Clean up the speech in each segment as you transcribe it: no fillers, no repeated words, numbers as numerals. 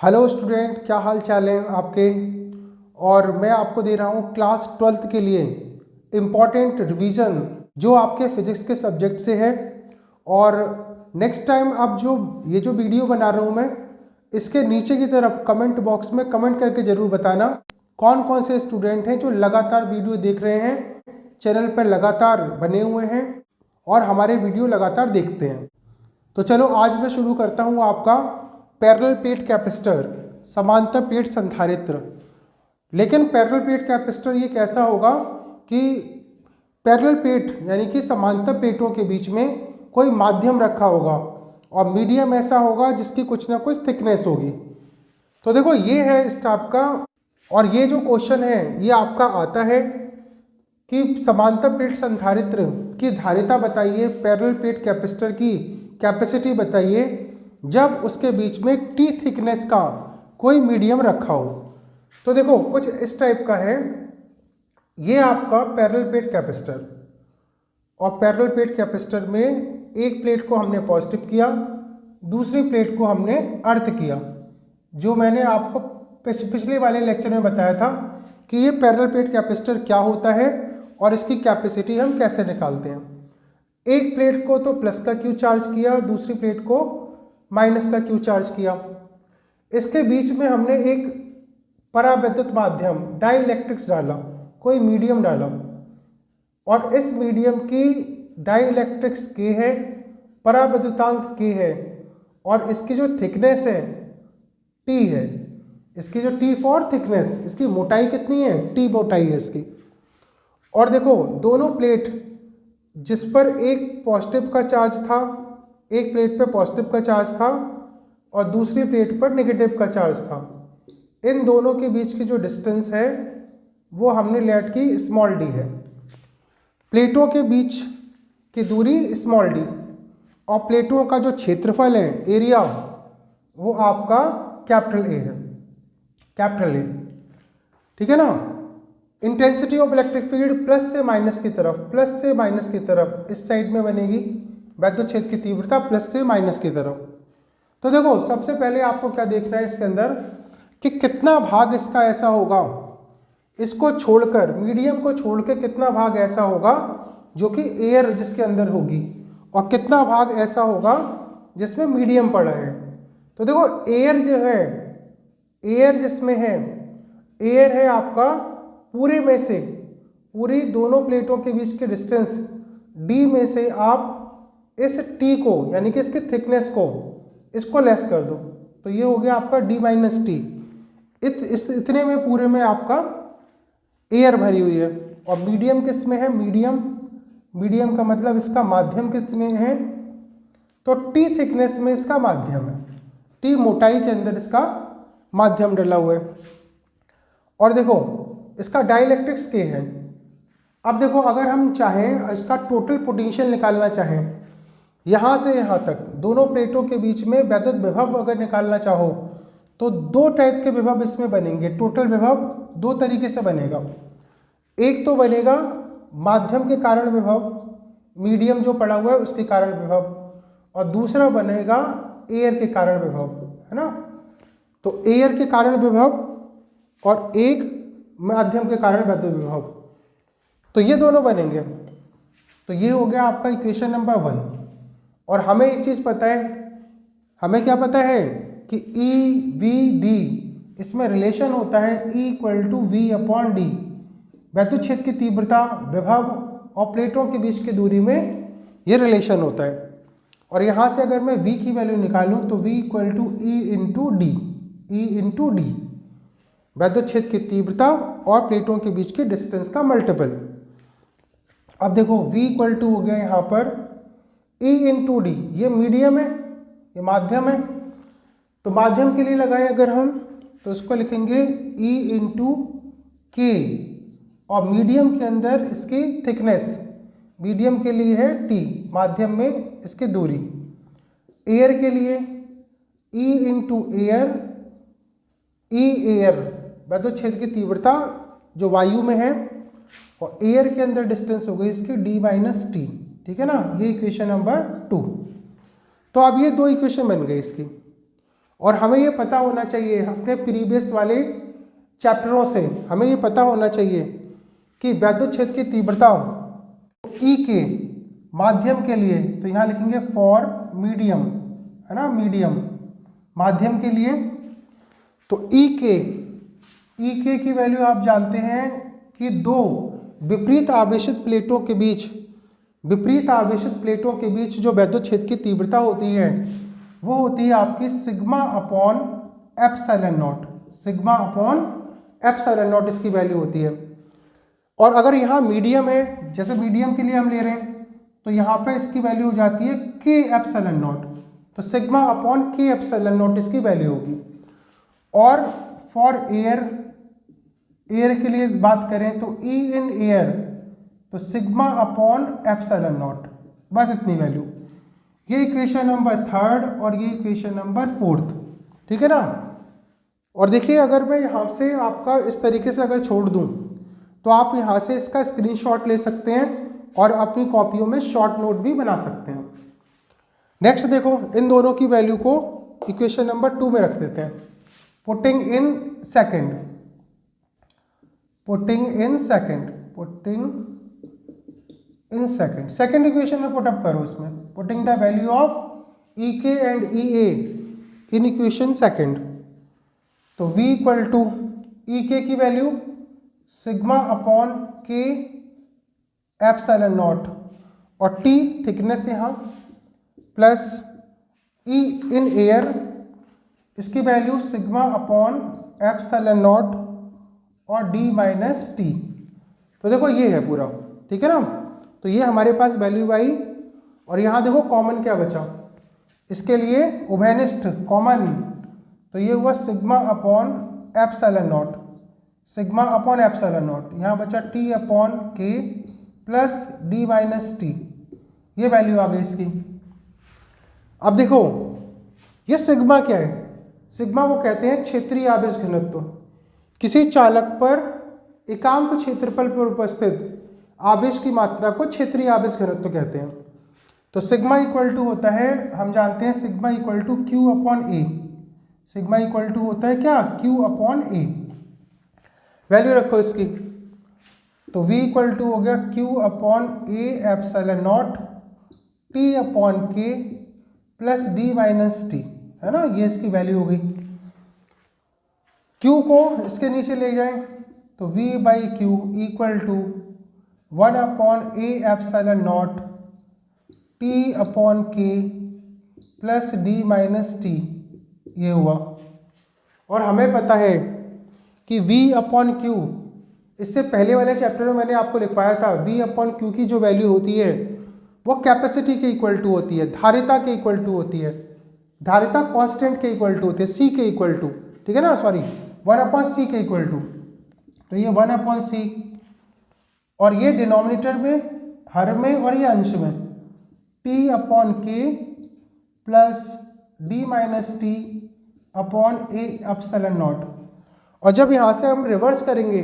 Hello student, क्या हाल चाल है आपके। और मैं आपको दे रहा हूँ क्लास 12th के लिए इम्पॉर्टेंट रिवीजन जो आपके फिजिक्स के सब्जेक्ट से है। और नेक्स्ट टाइम अब जो वीडियो बना रहा हूँ मैं, इसके नीचे की तरफ कमेंट बॉक्स में कमेंट करके ज़रूर बताना कौन कौन से स्टूडेंट हैं जो लगातार वीडियो देख रहे हैं, चैनल पर लगातार बने हुए हैं और हमारे वीडियो लगातार देखते हैं। तो चलो आज मैं शुरू करता हूँ आपका पैरेलल प्लेट कैपेसिटर, समांतर प्लेट संधारित्र। लेकिन पैरेलल प्लेट कैपेसिटर ये कैसा होगा कि पैरेलल प्लेट यानी कि समांतर प्लेटों के बीच में कोई माध्यम रखा होगा और मीडियम ऐसा होगा जिसकी कुछ ना कुछ थिकनेस होगी। तो देखो ये है इस टाइप का। और ये जो क्वेश्चन है ये आपका आता है कि समांतर प्लेट संधारित्र की धारिता बताइए, पैरेलल प्लेट कैपेसिटर की कैपेसिटी बताइए जब उसके बीच में टी थिकनेस का कोई मीडियम रखा हो। तो देखो कुछ इस टाइप का है, ये आपका पैरेलल प्लेट कैपेसिटर। और पैरेलल प्लेट कैपेसिटर में एक प्लेट को हमने पॉजिटिव किया, दूसरी प्लेट को हमने अर्थ किया। जो मैंने आपको पिछले वाले लेक्चर में बताया था कि ये पैरेलल प्लेट कैपेसिटर क्या होता है और इसकी कैपेसिटी हम कैसे निकालते हैं। एक प्लेट को तो प्लस का क्यू चार्ज किया, दूसरी प्लेट को माइनस का क्यू चार्ज किया। इसके बीच में हमने एक परावैद्युत माध्यम डाइइलेक्ट्रिक्स डाला, कोई मीडियम डाला। और इस मीडियम की डाइइलेक्ट्रिक्स के है, परावैद्युतांक के है और इसकी जो थिकनेस है टी है। इसकी जो टी फॉर थिकनेस, इसकी मोटाई कितनी है, टी मोटाई है इसकी। और देखो दोनों प्लेट जिस पर एक पॉजिटिव का चार्ज था, एक प्लेट पे पॉजिटिव का चार्ज था और दूसरी प्लेट पर नेगेटिव का चार्ज था, इन दोनों के बीच की जो डिस्टेंस है वो हमने लेट की स्मॉल डी है। प्लेटों के बीच की दूरी स्मॉल डी और प्लेटों का जो क्षेत्रफल है, एरिया, वो आपका कैपिटल ए है, कैपिटल ए। ठीक है ना। Intensity of electric field plus से माइनस की तरफ, प्लस से माइनस की तरफ इस साइड में बनेगी। वैद्युत क्षेत्र की तीव्रता प्लस से माइनस की तरफ। तो देखो सबसे पहले आपको क्या देखना है इसके अंदर कि कितना भाग इसका ऐसा होगा, इसको छोड़कर, मीडियम को छोड़ के कितना भाग ऐसा होगा जो कि एयर जिसके अंदर होगी और कितना भाग ऐसा होगा जिसमें मीडियम पड़ा है। तो देखो एयर जो है, एयर जिसमें है, एयर है आपका पूरे में से, पूरी दोनों प्लेटों के बीच के डिस्टेंस डी में से आप इस टी को यानी कि इसकी थिकनेस को, इसको लेस कर दो तो ये हो गया आपका डी माइनस टी। इतने में पूरे में आपका एयर भरी हुई है। और मीडियम किस में है, मीडियम, मीडियम का मतलब इसका माध्यम कितने हैं, तो टी थिकनेस में इसका माध्यम है, टी मोटाई के अंदर इसका माध्यम डला हुआ है। और देखो इसका डाइइलेक्ट्रिक्स के है। अब देखो अगर हम चाहें इसका टोटल पोटेंशियल निकालना चाहें, यहाँ से यहाँ तक दोनों प्लेटों के बीच में वैद्युत विभव अगर निकालना चाहो तो दो टाइप के विभव इसमें बनेंगे। टोटल विभव दो तरीके से बनेगा। एक तो बनेगा माध्यम के कारण विभव, मीडियम जो पड़ा हुआ है उसके कारण विभव, और दूसरा बनेगा एयर के कारण विभव, है ना। तो एयर के कारण विभव और एक माध्यम के कारण वैद्युत विभव, तो ये दोनों बनेंगे। तो ये हो गया आपका इक्वेशन नंबर 1। और हमें एक चीज़ पता है, हमें क्या पता है कि ई वी डी इसमें रिलेशन होता है E equal to V upon D. वैद्युत क्षेत्र की तीव्रता, विभव और प्लेटों के बीच की दूरी में ये रिलेशन होता है। और यहाँ से अगर मैं V की वैल्यू निकालूँ तो V equal to E into D, E into D, वैद्युत क्षेत्र की तीव्रता और प्लेटों के बीच के डिस्टेंस का मल्टीपल। अब देखो V इक्वल टू हो गया यहाँ पर E इंटू डी, ये मीडियम है, ये माध्यम है। तो माध्यम के लिए लगाए अगर हम तो इसको लिखेंगे E इंटू के, और मीडियम के अंदर इसकी थिकनेस, मीडियम के लिए है T, माध्यम में इसकी दूरी। एयर के लिए E into air, E air वैद्युत क्षेत्र की तीव्रता जो वायु में है, और एयर के अंदर डिस्टेंस हो गई इसकी डी माइनस टी। ठीक है ना, ये इक्वेशन नंबर 2। तो अब ये दो इक्वेशन बन गई इसकी। और हमें ये पता होना चाहिए अपने प्रीवियस वाले चैप्टरों से, हमें ये पता होना चाहिए कि वैद्युत क्षेत्र की तीव्रता ई के माध्यम के लिए, तो यहाँ लिखेंगे फॉर मीडियम, है ना, मीडियम माध्यम के लिए। तो ई के की वैल्यू आप जानते हैं कि दो विपरीत आवेशित प्लेटों के बीच जो वैद्युत क्षेत्र की तीव्रता होती है वो होती है आपकी sigma upon epsilon not, sigma upon epsilon not इसकी वैल्यू होती है। और अगर यहाँ मीडियम है, जैसे मीडियम के लिए हम ले रहे हैं, तो यहाँ पे इसकी वैल्यू हो जाती है के एप्सिलॉन नॉट, तो सिग्मा अपॉन के एप्सिलॉन नॉट इसकी वैल्यू होगी। और फॉर एयर के लिए बात करें तो ई इन एयर, तो सिग्मा अपॉन एप्सिलॉन नॉट, बस इतनी वैल्यू। ये इक्वेशन नंबर 3 और ये इक्वेशन नंबर 4, ठीक है ना। और देखिए अगर मैं यहाँ से आपका इस तरीके से अगर छोड़ दूँ तो आप यहाँ से इसका स्क्रीनशॉट ले सकते हैं और अपनी कॉपियों में शॉर्ट नोट भी बना सकते हैं। नेक्स्ट देखो, इन दोनों की वैल्यू को इक्वेशन नंबर 2 में रख देते हैं। Putting in second, second equation में पुटअप करो उसमें, पुटिंग द वैल्यू ऑफ ई के and E A in equation second. तो v इक्वल टू ई के की वैल्यू सिग्मा अपॉन के एप्सिलॉन नॉट और t थिकनेस यहाँ प्लस ई इन एयर, इसकी value sigma upon epsilon not और d माइनस टी। तो देखो ये है पूरा, ठीक है ना। तो ये हमारे पास वैल्यू आई और यहाँ देखो कॉमन क्या बचा, इसके लिए उभयनिष्ठ कॉमन, तो ये हुआ sigma upon epsilon not, sigma upon epsilon not, यहाँ बचा T upon K plus D minus T, ये वैल्यू आ गई इसकी। अब देखो ये सिग्मा क्या है, सिग्मा को कहते हैं क्षेत्रीय आवेश घनत्व। किसी चालक पर एकांक क्षेत्रफल पर उपस्थित आवेश की मात्रा को क्षेत्रीय आवेश घनत्व कहते हैं। तो सिग्मा इक्वल टू होता है, हम जानते हैं sigma equal to Q upon A, sigma equal to होता है क्या, क्यू अपॉन ए। वैल्यू रखो इसकी, तो v इक्वल टू हो गया q upon A epsilon naught t upon K plus D minus T, है ना, ये इसकी वैल्यू हो गई। q को इसके नीचे ले जाएं तो v by Q equal to 1 upon A epsilon naught t upon K plus D minus T, ये हुआ। और हमें पता है कि v अपॉन क्यू, इससे पहले वाले चैप्टर में मैंने आपको लिखवाया था v अपॉन क्यू की जो वैल्यू होती है वो कैपेसिटी के इक्वल टू होती है, धारिता के इक्वल टू होती है, धारिता कांस्टेंट के इक्वल टू होती है, c के इक्वल टू, ठीक है ना, सॉरी 1 अपॉन सी के इक्वल टू। तो ये 1 अपॉन सी और ये डिनोमिनेटर में, हर में और ये अंश में t upon K plus D minus T upon A epsilon not. और जब यहाँ से हम रिवर्स करेंगे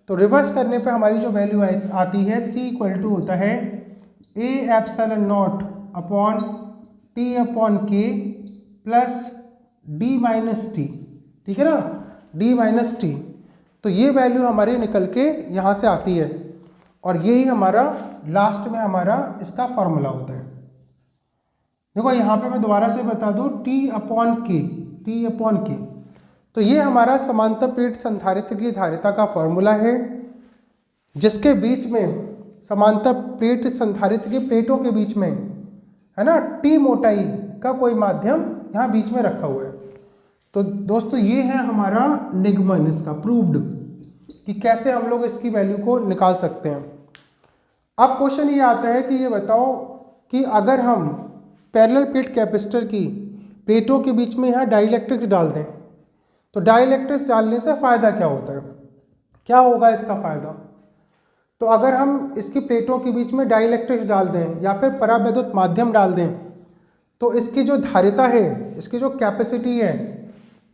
तो रिवर्स करने पे हमारी जो वैल्यू आती है c इक्वल टू होता है ए epsilon not upon T upon K plus D minus T, ठीक है ना, डी माइनस टी। तो ये वैल्यू हमारी निकल के यहाँ से आती है और यही हमारा लास्ट में हमारा इसका फॉर्मूला होता है। देखो यहाँ पे मैं दोबारा से बता दूँ, टी अपॉन के, तो ये हमारा समांतर प्लेट संधारित्र की धारिता का फॉर्मूला है, जिसके बीच में समांतर प्लेट संधारित्र की प्लेटों के बीच में, है ना, टी मोटाई का कोई माध्यम यहाँ बीच में रखा हुआ है। तो दोस्तों ये है हमारा निगमन, इसका प्रूव्ड कि कैसे हम लोग इसकी वैल्यू को निकाल सकते हैं। अब क्वेश्चन ये आता है कि ये बताओ कि अगर हम पैरेलल प्लेट कैपेसिटर की प्लेटों के बीच में यहाँ डाइलेक्ट्रिक्स डाल दें तो डाइलेक्ट्रिक्स डालने से फ़ायदा क्या होता है, क्या होगा इसका फ़ायदा। तो अगर हम इसकी प्लेटों के बीच में डाइलेक्ट्रिक्स डाल दें या फिर परावैद्युत माध्यम डाल दें तो इसकी जो धारिता है, इसकी जो कैपेसिटी है,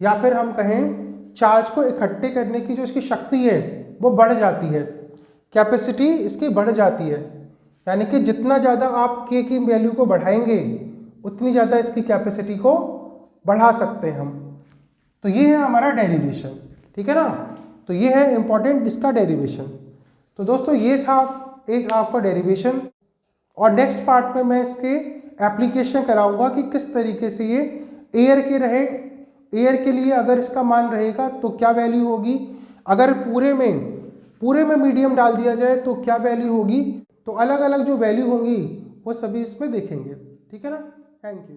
या फिर हम कहें चार्ज को इकट्ठे करने की जो इसकी शक्ति है वो बढ़ जाती है, कैपेसिटी इसकी बढ़ जाती है। यानी कि जितना ज़्यादा आप के की वैल्यू को बढ़ाएंगे उतनी ज़्यादा इसकी कैपेसिटी को बढ़ा सकते हैं हम। तो ये है हमारा डेरिवेशन, ठीक है ना। तो ये है इम्पॉर्टेंट इसका डेरिवेशन। तो दोस्तों ये था एक आपका डेरिवेशन, और नेक्स्ट पार्ट में मैं इसके एप्लीकेशन कराऊंगा कि किस तरीके से ये एयर के रहे, एयर के लिए अगर इसका मान रहेगा तो क्या वैल्यू होगी, अगर पूरे में मीडियम डाल दिया जाए तो क्या वैल्यू होगी। तो अलग अलग जो वैल्यू होंगी वो सभी इसमें देखेंगे, ठीक है ना। Thank you.